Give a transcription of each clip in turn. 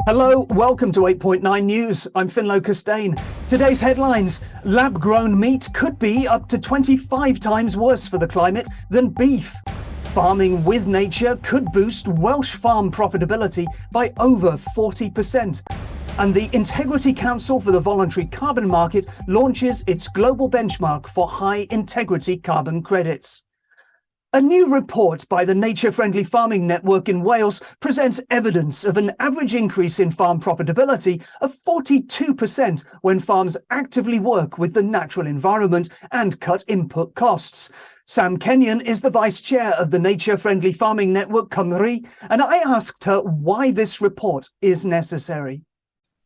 Hello, welcome to 8.9 News. I'm Finlo Costain. Today's headlines: lab-grown meat could be up to 25 times worse for the climate than beef. Farming with nature could boost Welsh farm profitability by over 40%. And the Integrity Council for the Voluntary Carbon Market launches its global benchmark for high-integrity carbon credits. A new report by the Nature Friendly Farming Network in Wales presents evidence of an average increase in farm profitability of 42% when farms actively work with the natural environment and cut input costs. Sam Kenyon is the vice chair of the Nature Friendly Farming Network Cymru, and I asked her why this report is necessary.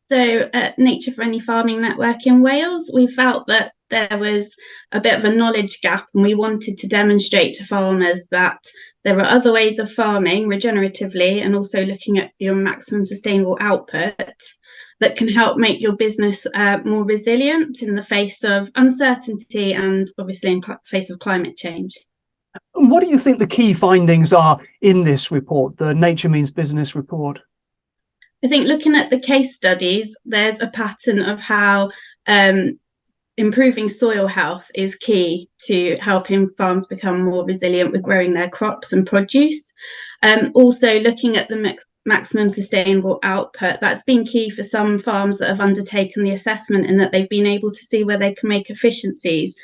So at Nature Friendly Farming Network in Wales, we felt that there was a bit of a knowledge gap, and we wanted to demonstrate to farmers that there are other ways of farming regeneratively and also looking at your maximum sustainable output that can help make your business more resilient in the face of uncertainty and obviously in the face of climate change. What do you think the key findings are in this report, the Nature Means Business report? I think looking at the case studies, there's a pattern of how improving soil health is key to helping farms become more resilient with growing their crops and produce. Also looking at the maximum sustainable output, that's been key for some farms that have undertaken the assessment, in that they've been able to see where they can make efficiencies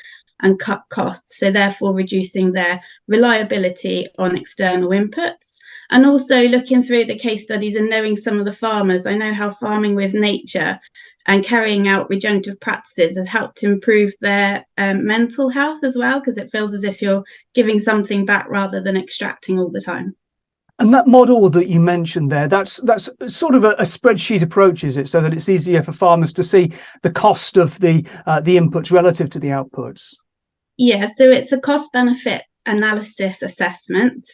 and cut costs, so therefore reducing their reliability on external inputs. And also looking through the case studies and knowing some of the farmers, I know how farming with nature and carrying out regenerative practices has helped to improve their mental health as well, because it feels as if you're giving something back rather than extracting all the time. And that model that you mentioned there, that's sort of a spreadsheet approach, is it? So that it's easier for farmers to see the cost of the inputs relative to the outputs? Yeah, so it's a cost-benefit analysis assessment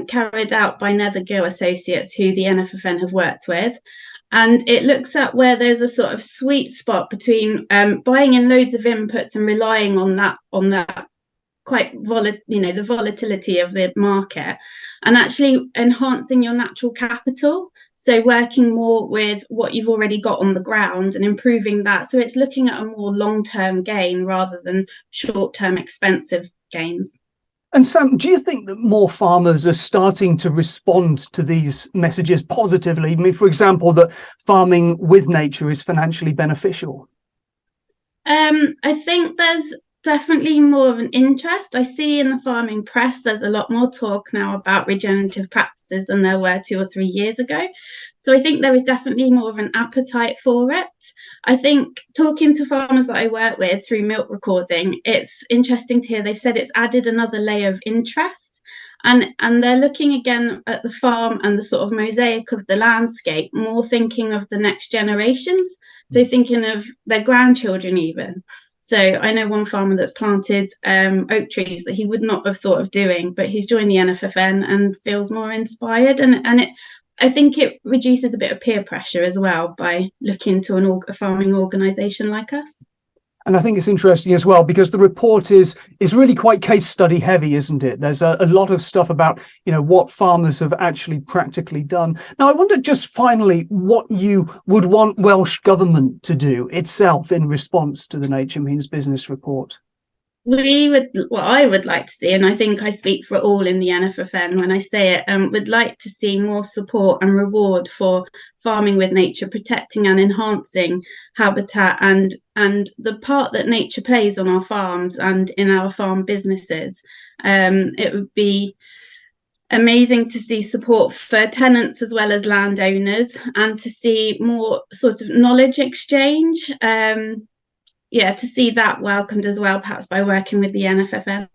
carried out by Nethergill Associates, who the NFFN have worked with. And it looks at where there's a sort of sweet spot between buying in loads of inputs and relying on that quite the volatility of the market, and actually enhancing your natural capital. So working more with what you've already got on the ground and improving that. So it's looking at a more long-term gain rather than short-term expensive gains. And Sam, do you think that more farmers are starting to respond to these messages positively? I mean, for example, that farming with nature is financially beneficial? I think there's definitely more of an interest. I see in the farming press there's a lot more talk now about regenerative practices than there were 2 or 3 years ago. So I think there is definitely more of an appetite for it. I think talking to farmers that I work with through milk recording, it's interesting to hear they've said it's added another layer of interest. And they're looking again at the farm and the sort of mosaic of the landscape, more thinking of the next generations. So thinking of their grandchildren even. So I know one farmer that's planted oak trees that he would not have thought of doing, but he's joined the NFFN and feels more inspired. I think it reduces a bit of peer pressure as well by looking to a farming organisation like us. And I think it's interesting as well, because the report is really quite case study heavy, isn't it? There's a lot of stuff about, what farmers have actually practically done. Now, I wonder just finally what you would want Welsh Government to do itself in response to the Nature Means Business report. What I would like to see, and I think I speak for all in the NFFN when I say it, would like to see more support and reward for farming with nature, protecting and enhancing habitat and the part that nature plays on our farms and in our farm businesses. It would be amazing to see support for tenants as well as landowners, and to see more sort of knowledge exchange. To see that welcomed as well, perhaps by working with the NFFN.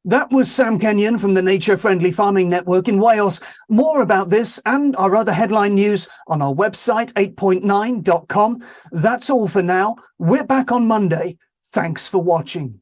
That was Sam Kenyon from the Nature Friendly Farming Network in Wales. More about this and our other headline news on our website, 8.9.com. That's all for now. We're back on Monday. Thanks for watching.